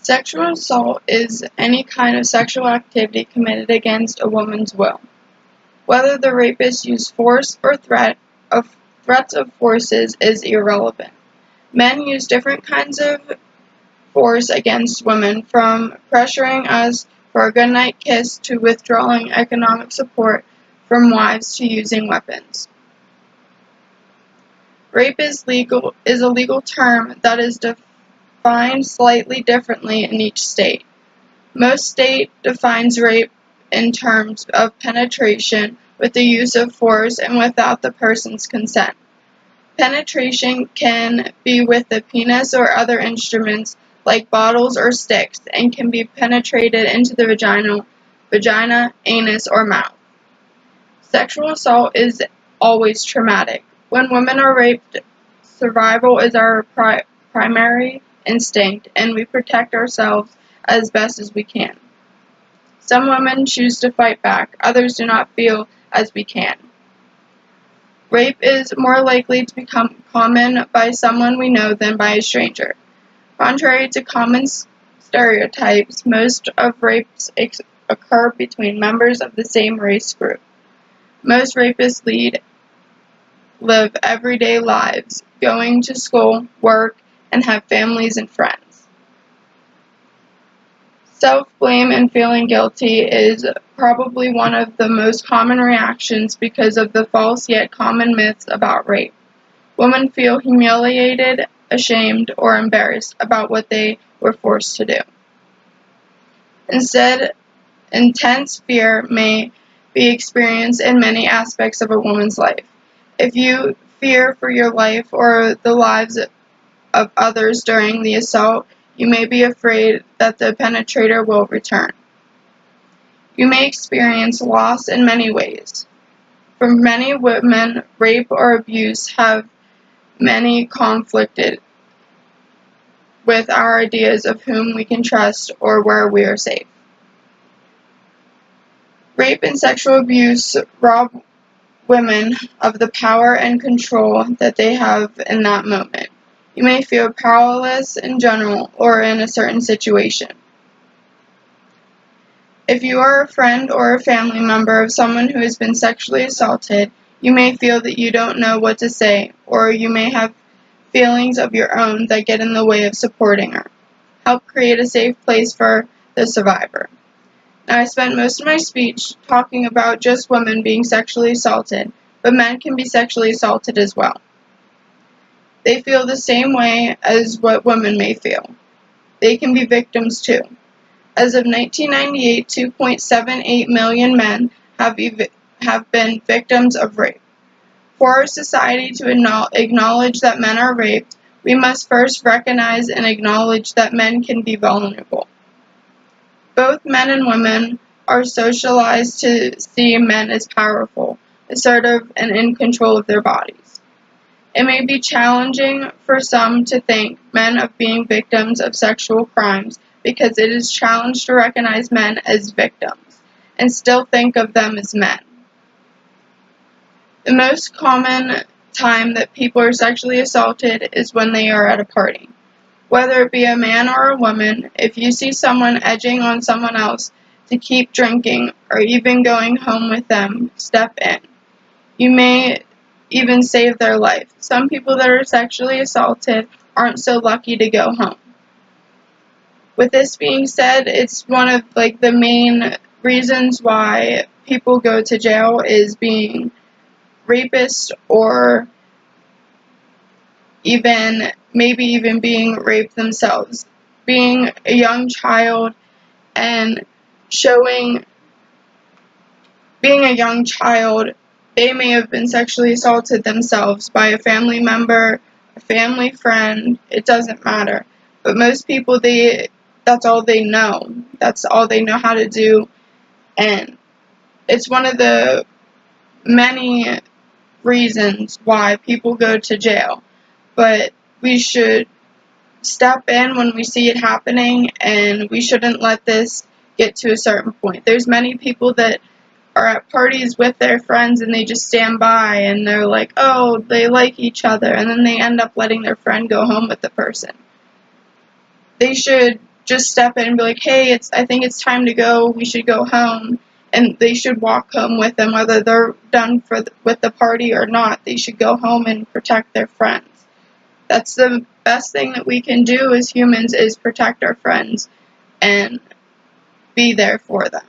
Sexual assault is any kind of sexual activity committed against a woman's will. Whether the rapist used force or threats of forces is irrelevant. Men use different kinds of force against women, from pressuring us for a goodnight kiss to withdrawing economic support from wives to using weapons. Rape is a legal term that is defined slightly differently in each state. Most state defines rape in terms of penetration with the use of force and without the person's consent. Penetration can be with the penis or other instruments like bottles or sticks, and can be penetrated into the vagina, anus, or mouth. Sexual assault is always traumatic. When women are raped, survival is our primary instinct, and we protect ourselves as best as we can. Some women choose to fight back, others do not feel as we can. Rape is more likely to become common by someone we know than by a stranger. Contrary to common stereotypes, most of rapes occur between members of the same race group. Most rapists live everyday lives, going to school, work, and have families and friends. Self-blame and feeling guilty is probably one of the most common reactions because of the false yet common myths about rape. Women feel humiliated, ashamed, or embarrassed about what they were forced to do. Instead, intense fear may be experienced in many aspects of a woman's life. If you fear for your life or the lives of others during the assault, you may be afraid that the penetrator will return. You may experience loss in many ways. For many women, rape or abuse have many conflicted with our ideas of whom we can trust or where we are safe. Rape and sexual abuse rob women of the power and control that they have in that moment. You may feel powerless in general or in a certain situation. If you are a friend or a family member of someone who has been sexually assaulted, you may feel that you don't know what to say, or you may have feelings of your own that get in the way of supporting her. Help create a safe place for the survivor. Now, I spent most of my speech talking about just women being sexually assaulted, but men can be sexually assaulted as well. They feel the same way as what women may feel. They can be victims too. As of 1998, 2.78 million men have been victims of rape. For our society to acknowledge that men are raped, we must first recognize and acknowledge that men can be vulnerable. Both men and women are socialized to see men as powerful, assertive, and in control of their bodies. It may be challenging for some to think men of being victims of sexual crimes because it is challenged to recognize men as victims and still think of them as men. The most common time that people are sexually assaulted is when they are at a party. Whether it be a man or a woman, if you see someone edging on someone else to keep drinking or even going home with them, step in. You may even save their life. Some people that are sexually assaulted aren't so lucky to go home. With this being said, it's one of the main reasons why people go to jail is being rapists or maybe even being raped themselves. Being a young child and being a young child, they may have been sexually assaulted themselves by a family member, a family friend, it doesn't matter. But most people, that's all they know. That's all they know how to do. And it's one of the many reasons why people go to jail. But we should step in when we see it happening, and we shouldn't let this get to a certain point. There's many people that are at parties with their friends and they just stand by and they're like, oh, they like each other, and then they end up letting their friend go home with the person. They should just step in and be like, hey, I think it's time to go, we should go home, and they should walk home with them, whether they're done with the party or not. They should go home and protect their friends. That's the best thing that we can do as humans, is protect our friends and be there for them.